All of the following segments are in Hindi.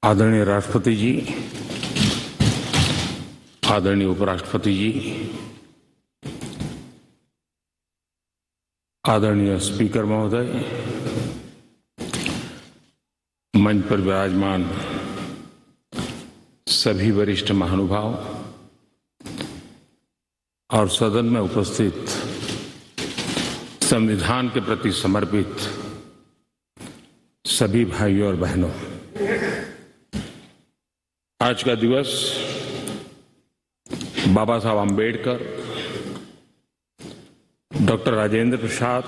आदरणीय राष्ट्रपति जी, आदरणीय उपराष्ट्रपति जी, आदरणीय स्पीकर महोदय, मंच पर विराजमान सभी वरिष्ठ महानुभाव और सदन में उपस्थित संविधान के प्रति समर्पित सभी भाइयों और बहनों, आज का दिवस बाबा साहब आम्बेडकर, डॉक्टर राजेंद्र प्रसाद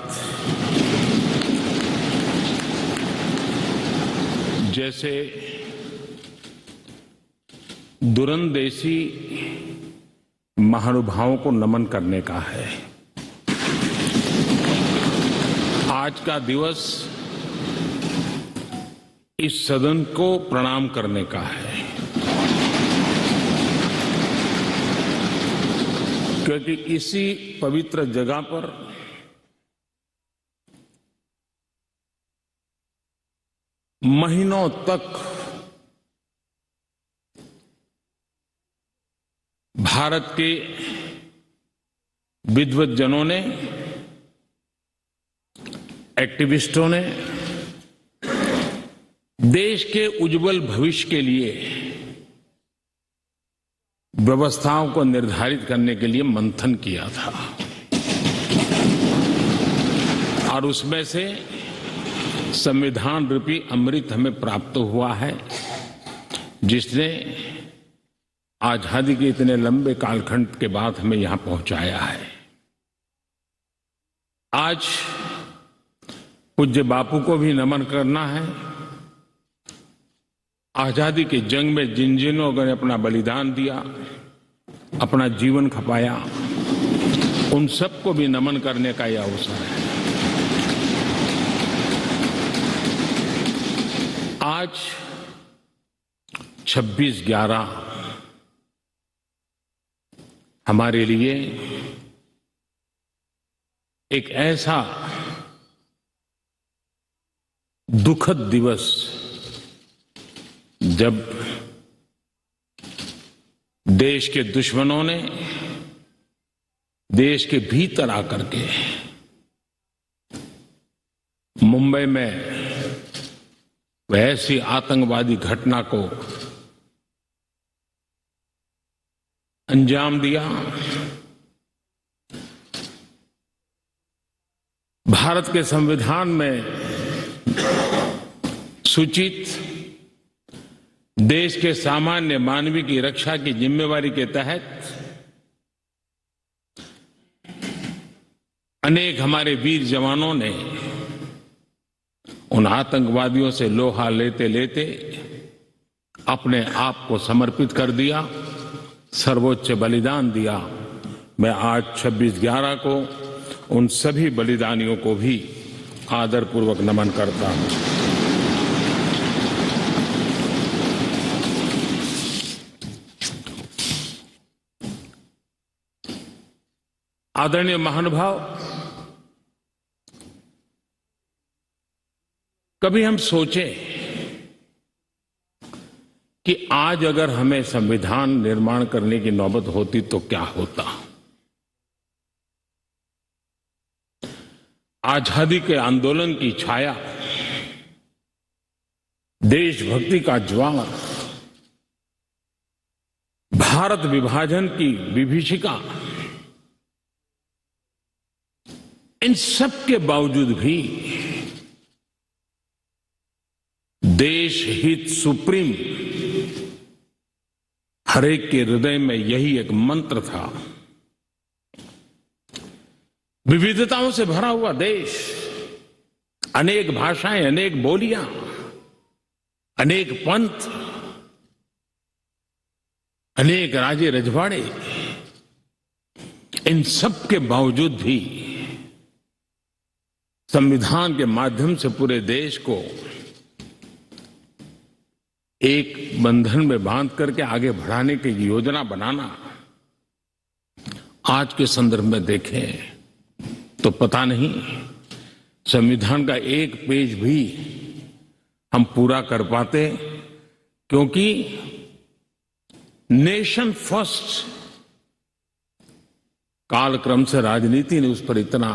जैसे दूरंदेशी महानुभावों को नमन करने का है। आज का दिवस इस सदन को प्रणाम करने का है, क्योंकि इसी पवित्र जगह पर महीनों तक भारत के विद्वज्जनों ने, एक्टिविस्टों ने देश के उज्जवल भविष्य के लिए व्यवस्थाओं को निर्धारित करने के लिए मंथन किया था और उसमें से संविधान रूपी अमृत हमें प्राप्त हुआ है, जिसने आजादी के इतने लंबे कालखंड के बाद हमें यहां पहुंचाया है। आज पूज्य बापू को भी नमन करना है। आजादी की जंग में जिन जिन लोगों ने अपना बलिदान दिया, अपना जीवन खपाया, उन सबको भी नमन करने का यह अवसर है। आज 26/11 हमारे लिए एक ऐसा दुखद दिवस, जब देश के दुश्मनों ने देश के भीतर आकर के मुंबई में ऐसी आतंकवादी घटना को अंजाम दिया। भारत के संविधान में सूचित देश के सामान्य मानवीय की रक्षा की जिम्मेवारी के तहत अनेक हमारे वीर जवानों ने उन आतंकवादियों से लोहा लेते लेते अपने आप को समर्पित कर दिया, सर्वोच्च बलिदान दिया। मैं आज 26/11 को उन सभी बलिदानियों को भी आदरपूर्वक नमन करता हूं। आदरणीय महानुभाव, कभी हम सोचें कि आज अगर हमें संविधान निर्माण करने की नौबत होती तो क्या होता। आजादी के आंदोलन की छाया, देशभक्ति का ज्वाला, भारत विभाजन की विभीषिका, इन सब के बावजूद भी देश हित सुप्रीम हरेक के हृदय में यही एक मंत्र था। विविधताओं से भरा हुआ देश, अनेक भाषाएं, अनेक बोलियां, अनेक पंथ, अनेक राजे रजवाड़े, इन सब के बावजूद भी संविधान के माध्यम से पूरे देश को एक बंधन में बांध करके आगे बढ़ाने की योजना बनाना, आज के संदर्भ में देखें तो पता नहीं संविधान का एक पेज भी हम पूरा कर पाते क्योंकि नेशन फर्स्ट कालक्रम से राजनीति ने उस पर इतना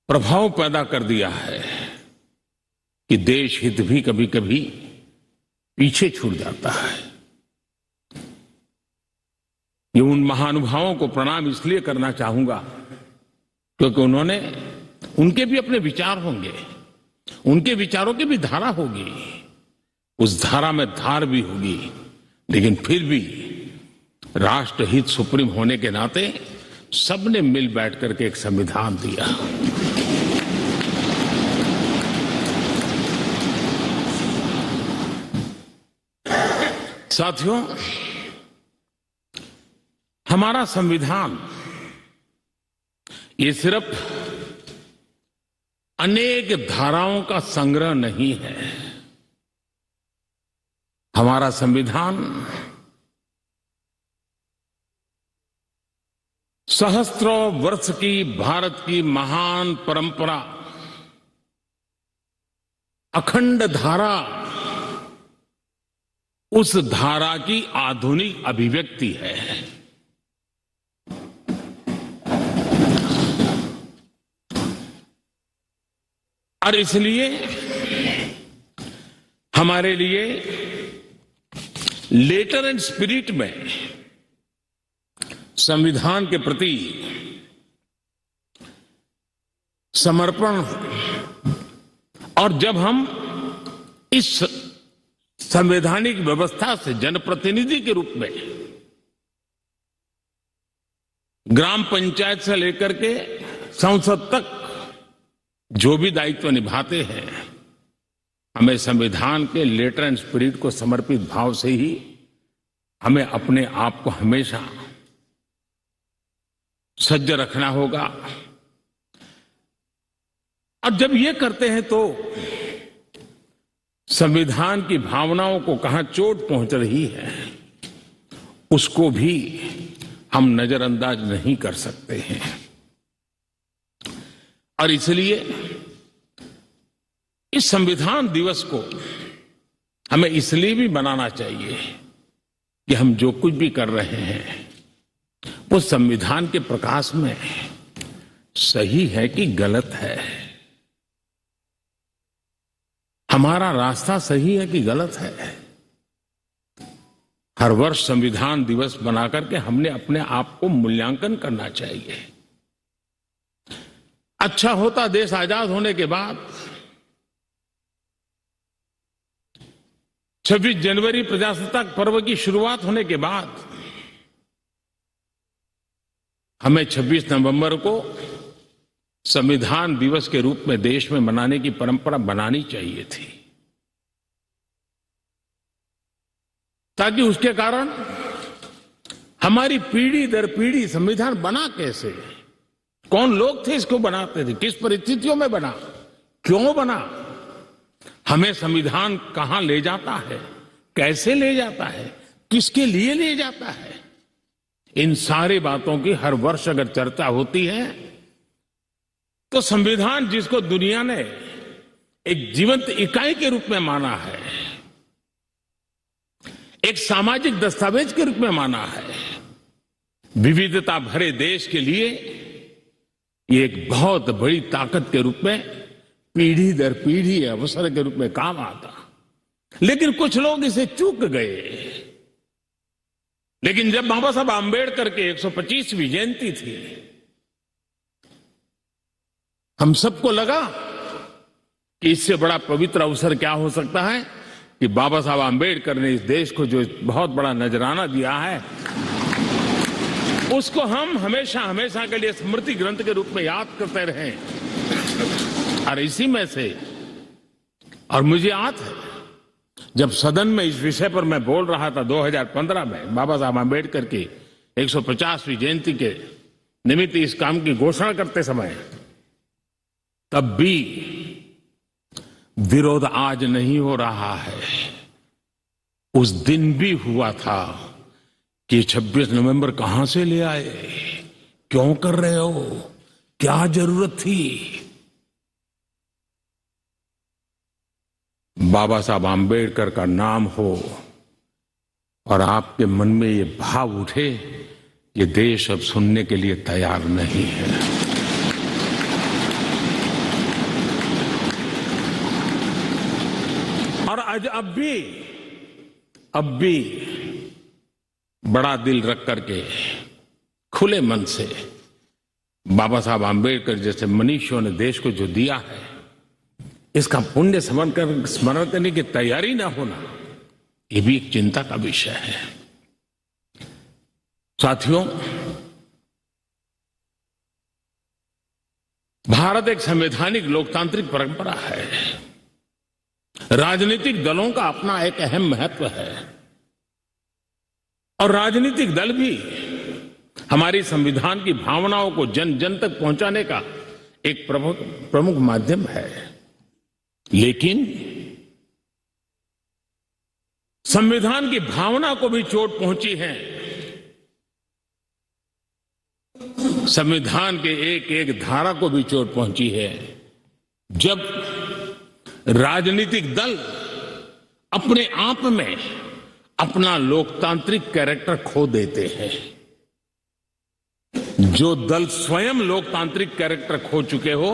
प्रभाव पैदा कर दिया है कि देश हित भी कभी कभी पीछे छूट जाता है। ये उन महानुभावों को प्रणाम इसलिए करना चाहूंगा क्योंकि उनके भी अपने विचार होंगे, उनके विचारों की भी धारा होगी, उस धारा में धार भी होगी, लेकिन फिर भी राष्ट्रहित सुप्रीम होने के नाते सबने मिल बैठ करके एक संविधान दिया। साथियों, हमारा संविधान ये सिर्फ अनेक धाराओं का संग्रह नहीं है। हमारा संविधान सहस्त्रों वर्ष की भारत की महान परंपरा, अखंड धारा, उस धारा की आधुनिक अभिव्यक्ति है। और इसलिए हमारे लिए लेटर एंड स्पिरिट में संविधान के प्रति समर्पण, और जब हम इस संवैधानिक व्यवस्था से जनप्रतिनिधि के रूप में ग्राम पंचायत से लेकर के संसद तक जो भी दायित्व निभाते हैं, हमें संविधान के लेटर एंड स्पिरिट को समर्पित भाव से ही हमें अपने आप को हमेशा सज्ज रखना होगा। और जब ये करते हैं तो संविधान की भावनाओं को कहां चोट पहुंच रही है उसको भी हम नजरअंदाज नहीं कर सकते हैं। और इसलिए इस संविधान दिवस को हमें इसलिए भी मनाना चाहिए कि हम जो कुछ भी कर रहे हैं वो संविधान के प्रकाश में सही है कि गलत है, हमारा रास्ता सही है कि गलत है। हर वर्ष संविधान दिवस बनाकर के हमने अपने आप को मूल्यांकन करना चाहिए। अच्छा होता देश आजाद होने के बाद 26 जनवरी प्रजासत्ताक पर्व की शुरुआत होने के बाद हमें 26 नवंबर को संविधान दिवस के रूप में देश में मनाने की परंपरा बनानी चाहिए थी, ताकि उसके कारण हमारी पीढ़ी दर पीढ़ी संविधान बना कैसे, कौन लोग थे इसको बनाते थे, किस परिस्थितियों में बना, क्यों बना, हमें संविधान कहां ले जाता है, कैसे ले जाता है, किसके लिए ले जाता है, इन सारी बातों की हर वर्ष अगर चर्चा होती है तो संविधान जिसको दुनिया ने एक जीवंत इकाई के रूप में माना है, एक सामाजिक दस्तावेज के रूप में माना है, विविधता भरे देश के लिए ये एक बहुत बड़ी ताकत के रूप में पीढ़ी दर पीढ़ी अवसर के रूप में काम आता। लेकिन कुछ लोग इसे चूक गए। लेकिन जब बाबा साहब आंबेडकर के 125वीं जयंती थी, हम सबको लगा कि इससे बड़ा पवित्र अवसर क्या हो सकता है कि बाबा साहब आंबेडकर ने इस देश को जो बहुत बड़ा नजराना दिया है उसको हम हमेशा हमेशा के लिए स्मृति ग्रंथ के रूप में याद करते रहें। और इसी में से, और मुझे याद है जब सदन में इस विषय पर मैं बोल रहा था 2015 में बाबा साहब आंबेडकर की 150वीं जयंती के निमित्त इस काम की घोषणा करते समय, तब भी विरोध आज नहीं हो रहा है, उस दिन भी हुआ था कि 26 नवंबर कहां से ले आए, क्यों कर रहे हो, क्या जरूरत थी। बाबा साहब आम्बेडकर का नाम हो और आपके मन में ये भाव उठे, ये देश अब सुनने के लिए तैयार नहीं है। और आज अब भी बड़ा दिल रख करके खुले मन से बाबा साहब आम्बेडकर जैसे मनीषियों ने देश को जो दिया है, इसका पुण्य स्मरण करने की तैयारी ना होना, ये भी एक चिंता का विषय है। साथियों, भारत एक संवैधानिक लोकतांत्रिक परंपरा है। राजनीतिक दलों का अपना एक अहम महत्व है और राजनीतिक दल भी हमारी संविधान की भावनाओं को जन जन तक पहुंचाने का एक प्रमुख माध्यम है। लेकिन संविधान की भावना को भी चोट पहुंची है। संविधान के एक एक धारा को भी चोट पहुंची है जब राजनीतिक दल अपने आप में अपना लोकतांत्रिक कैरेक्टर खो देते हैं। जो दल स्वयं लोकतांत्रिक कैरेक्टर खो चुके हो,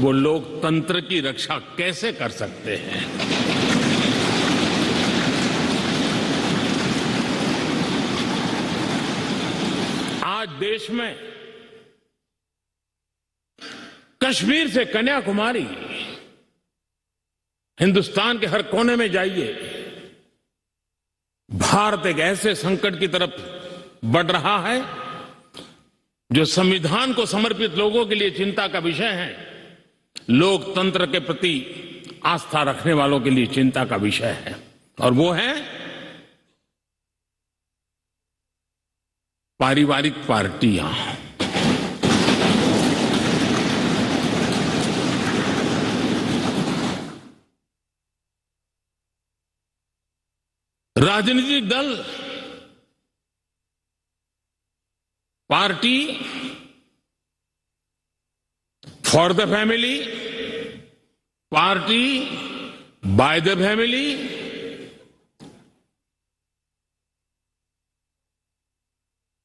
वो लोकतंत्र की रक्षा कैसे कर सकते हैं? आज देश में कश्मीर से कन्याकुमारी, हिंदुस्तान के हर कोने में जाइए, भारत एक ऐसे संकट की तरफ बढ़ रहा है जो संविधान को समर्पित लोगों के लिए चिंता का विषय है, लोकतंत्र के प्रति आस्था रखने वालों के लिए चिंता का विषय है, और वो है पारिवारिक पार्टियां। राजनीतिक दल, party for the family, party by the family,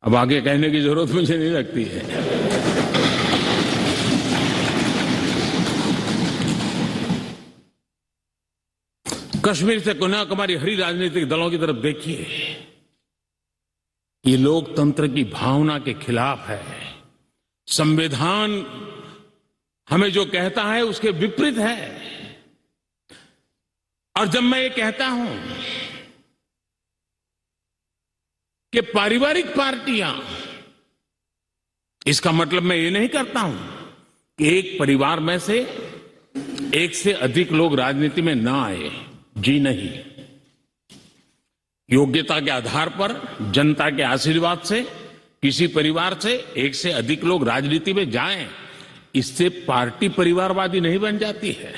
अब आगे कहने की जरूरत मुझे नहीं लगती है। कश्मीर से कन्याकुमारी हरी राजनीतिक दलों की तरफ देखिए, ये लोकतंत्र की भावना के खिलाफ है। संविधान हमें जो कहता है उसके विपरीत है। और जब मैं ये कहता हूं कि पारिवारिक पार्टियां, इसका मतलब मैं ये नहीं करता हूं कि एक परिवार में से एक से अधिक लोग राजनीति में ना आए। जी नहीं, योग्यता के आधार पर, जनता के आशीर्वाद से किसी परिवार से एक से अधिक लोग राजनीति में जाएं, इससे पार्टी परिवारवादी नहीं बन जाती है।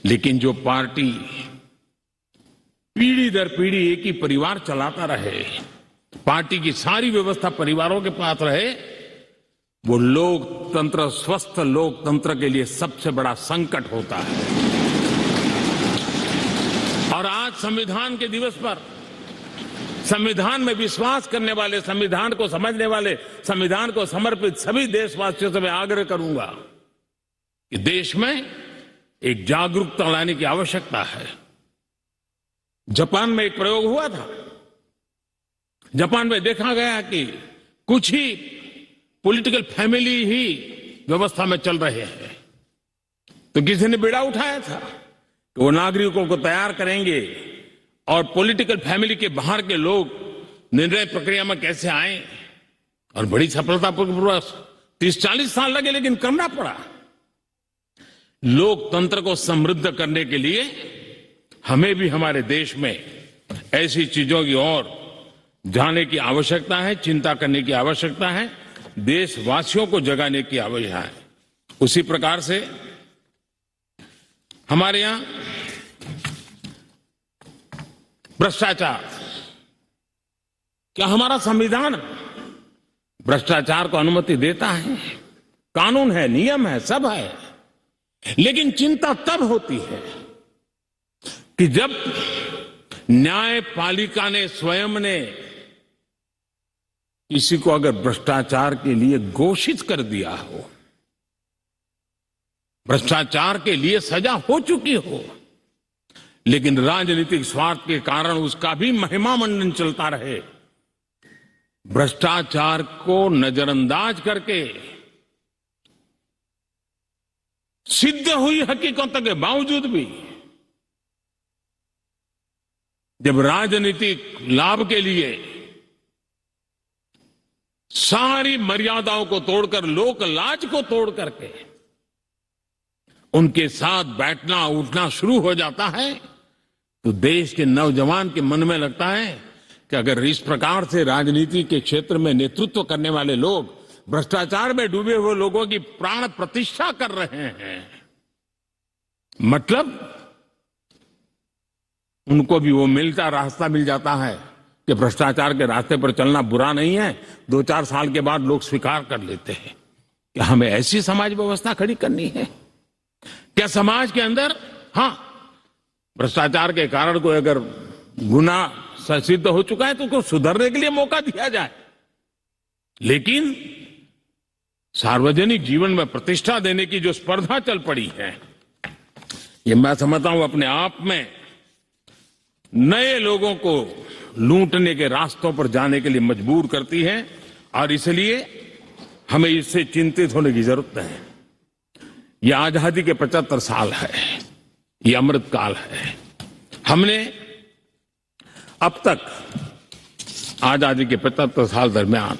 लेकिन जो पार्टी पीढ़ी दर पीढ़ी एक ही परिवार चलाता रहे, पार्टी की सारी व्यवस्था परिवारों के पास रहे, वो लोकतंत्र, स्वस्थ लोकतंत्र के लिए सबसे बड़ा संकट होता है। और आज संविधान के दिवस पर संविधान में विश्वास करने वाले, संविधान को समझने वाले, संविधान को समर्पित सभी देशवासियों से मैं आग्रह करूंगा कि देश में एक जागरूकता लाने की आवश्यकता है। जापान में एक प्रयोग हुआ था। जापान में देखा गया कि कुछ ही पॉलिटिकल फैमिली ही व्यवस्था में चल रहे हैं, तो किसी ने बीड़ा उठाया था कि वो नागरिकों को तैयार करेंगे और पॉलिटिकल फैमिली के बाहर के लोग निर्णय प्रक्रिया में कैसे आए, और बड़ी सफलतापूर्वक 30-40 साल लगे, लेकिन करना पड़ा। लोकतंत्र को समृद्ध करने के लिए हमें भी हमारे देश में ऐसी चीजों की ओर जाने की आवश्यकता है, चिंता करने की आवश्यकता है, देशवासियों को जगाने की आवश्यकता है। उसी प्रकार से हमारे यहां भ्रष्टाचार, क्या हमारा संविधान भ्रष्टाचार को अनुमति देता है? कानून है, नियम है, सब है, लेकिन चिंता तब होती है कि जब न्यायपालिका ने स्वयं ने किसी को अगर भ्रष्टाचार के लिए घोषित कर दिया हो, भ्रष्टाचार के लिए सजा हो चुकी हो, लेकिन राजनीतिक स्वार्थ के कारण उसका भी महिमा मंडन चलता रहे, भ्रष्टाचार को नजरअंदाज करके सिद्ध हुई हकीकतों के बावजूद भी जब राजनीतिक लाभ के लिए सारी मर्यादाओं को तोड़कर, लोक लाज को तोड़ करके उनके साथ बैठना उठना शुरू हो जाता है, तो देश के नौजवान के मन में लगता है कि अगर इस प्रकार से राजनीति के क्षेत्र में नेतृत्व करने वाले लोग भ्रष्टाचार में डूबे हुए लोगों की प्राण प्रतिष्ठा कर रहे हैं, मतलब उनको भी वो रास्ता मिल जाता है कि भ्रष्टाचार के रास्ते पर चलना बुरा नहीं है। 2-4 साल के बाद लोग स्वीकार कर लेते हैं कि हमें ऐसी समाज व्यवस्था खड़ी करनी है। क्या समाज के अंदर भ्रष्टाचार के कारण कोई अगर गुना सिद्ध हो चुका है तो उसको सुधरने के लिए मौका दिया जाए, लेकिन सार्वजनिक जीवन में प्रतिष्ठा देने की जो स्पर्धा चल पड़ी है, ये मैं समझता हूं अपने आप में नए लोगों को लूटने के रास्तों पर जाने के लिए मजबूर करती है, और इसलिए हमें इससे चिंतित होने की जरूरत है। यह आजादी के 75 साल है, यह अमृत काल है। हमने अब तक आजादी के 75 साल दरमियान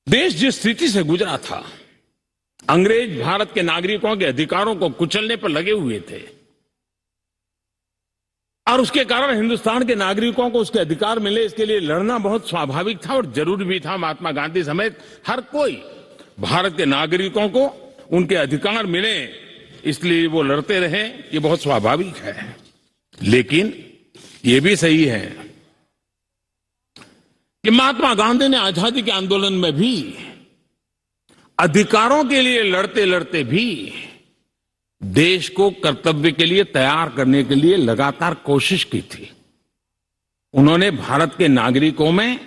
देश जिस स्थिति से गुजरा था, अंग्रेज भारत के नागरिकों के अधिकारों को कुचलने पर लगे हुए थे, और उसके कारण हिंदुस्तान के नागरिकों को उसके अधिकार मिले, इसके लिए लड़ना बहुत स्वाभाविक था और जरूरी भी था। महात्मा गांधी समेत हर कोई भारत के नागरिकों को उनके अधिकार मिले, इसलिए वो लड़ते रहे, ये बहुत स्वाभाविक है। लेकिन ये भी सही है कि महात्मा गांधी ने आजादी के आंदोलन में भी अधिकारों के लिए लड़ते लड़ते भी देश को कर्तव्य के लिए तैयार करने के लिए लगातार कोशिश की थी। उन्होंने भारत के नागरिकों में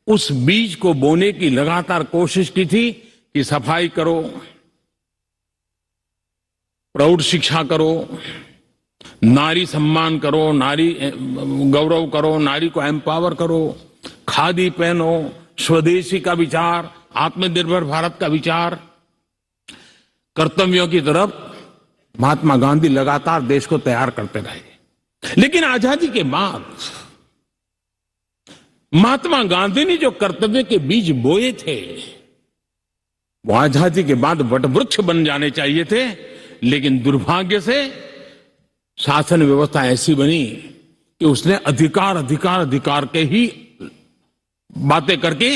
उस बीज को बोने की लगातार कोशिश की थी कि सफाई करो, प्रौढ़ शिक्षा करो, नारी सम्मान करो, नारी गौरव करो, नारी को एम्पावर करो, खादी पहनो, स्वदेशी का विचार, आत्मनिर्भर भारत का विचार, कर्तव्यों की तरफ महात्मा गांधी लगातार देश को तैयार करते रहे। लेकिन आजादी के बाद महात्मा गांधी ने जो कर्तव्य के बीज बोए थे, वो आजादी के बाद वटवृक्ष बन जाने चाहिए थे, लेकिन दुर्भाग्य से शासन व्यवस्था ऐसी बनी कि उसने अधिकार अधिकार अधिकार के ही बातें करके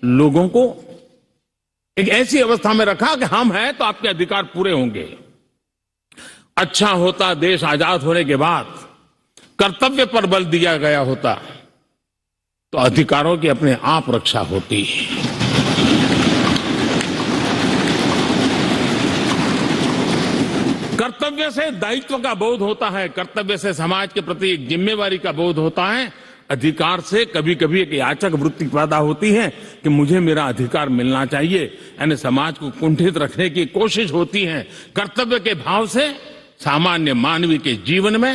लोगों को एक ऐसी अवस्था में रखा कि हम हैं तो आपके अधिकार पूरे होंगे। अच्छा होता देश आजाद होने के बाद कर्तव्य पर बल दिया गया होता तो अधिकारों की अपने आप रक्षा होती। कर्तव्य से दायित्व का बोध होता है, कर्तव्य से समाज के प्रति एक जिम्मेवारी का बोध होता है। अधिकार से कभी कभी एक याचक वृत्ति पैदा होती है कि मुझे मेरा अधिकार मिलना चाहिए, यानी समाज को कुंठित रखने की कोशिश होती है। कर्तव्य के भाव से सामान्य मानवी के जीवन में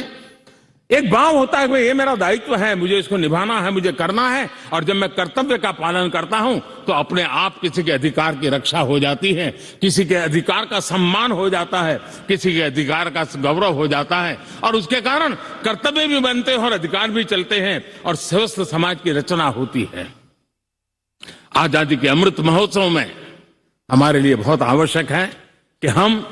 एक भाव होता है कि ये मेरा दायित्व है, मुझे इसको निभाना है, मुझे करना है, और जब मैं कर्तव्य का पालन करता हूं तो अपने आप किसी के अधिकार की रक्षा हो जाती है, किसी के अधिकार का सम्मान हो जाता है, किसी के अधिकार का गौरव हो जाता है, और उसके कारण कर्तव्य भी बनते हैं और अधिकार भी चलते हैं और स्वस्थ समाज की रचना होती है। आजादी के अमृत महोत्सव में हमारे लिए बहुत आवश्यक है कि हम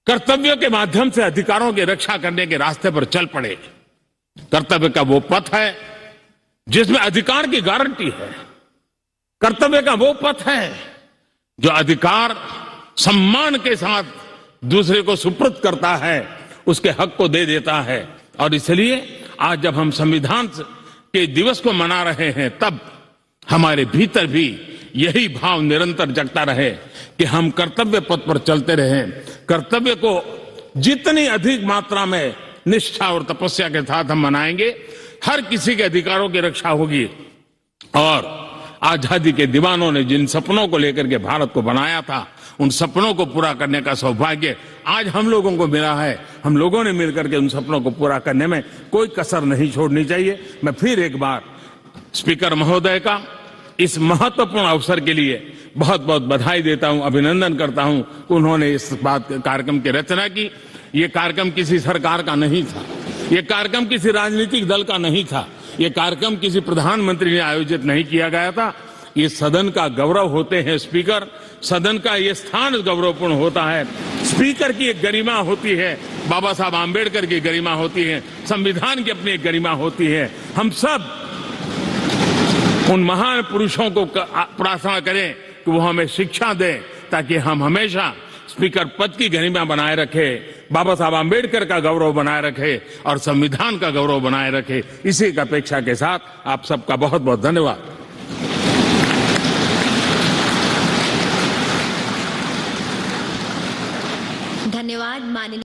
कर्तव्य के माध्यम से अधिकारों की रक्षा करने के रास्ते पर चल पड़े। कर्तव्य का वो पथ है जिसमें अधिकार की गारंटी है, कर्तव्य का वो पथ है जो अधिकार सम्मान के साथ दूसरे को सुपुर्द करता है, उसके हक को दे देता है। और इसलिए आज जब हम संविधान के दिवस को मना रहे हैं, तब हमारे भीतर भी यही भाव निरंतर जगता रहे कि हम कर्तव्य पथ पर चलते रहें, कर्तव्य को जितनी अधिक मात्रा में निष्ठा और तपस्या के साथ हम मनाएंगे, हर किसी के अधिकारों की रक्षा होगी। और आजादी के दीवानों ने जिन सपनों को लेकर के भारत को बनाया था, उन सपनों को पूरा करने का सौभाग्य आज हम लोगों को मिला है। हम लोगों ने मिलकर के उन सपनों को पूरा करने में कोई कसर नहीं छोड़नी चाहिए। मैं फिर एक बार स्पीकर महोदय का इस महत्वपूर्ण अवसर के लिए बहुत बहुत बधाई देता हूं, अभिनंदन करता हूं। उन्होंने इस बात कार्यक्रम की रचना की। ये कार्यक्रम किसी सरकार का नहीं था, ये कार्यक्रम किसी राजनीतिक दल का नहीं था, ये कार्यक्रम किसी प्रधानमंत्री ने आयोजित नहीं किया गया था। ये सदन का गौरव होते हैं स्पीकर, सदन का ये स्थान गौरवपूर्ण होता है। स्पीकर की एक गरिमा होती है, बाबा साहब आम्बेडकर की गरिमा होती है, संविधान की अपनी एक गरिमा होती है। हम सब उन महान पुरुषों को प्रार्थना करें कि वो हमें शिक्षा दें, ताकि हम हमेशा स्पीकर पद की गरिमा बनाए रखे, बाबा साहब आम्बेडकर का गौरव बनाए रखे और संविधान का गौरव बनाए रखे। इसी की अपेक्षा के साथ आप सबका बहुत बहुत धन्यवाद। धन्यवाद माननीय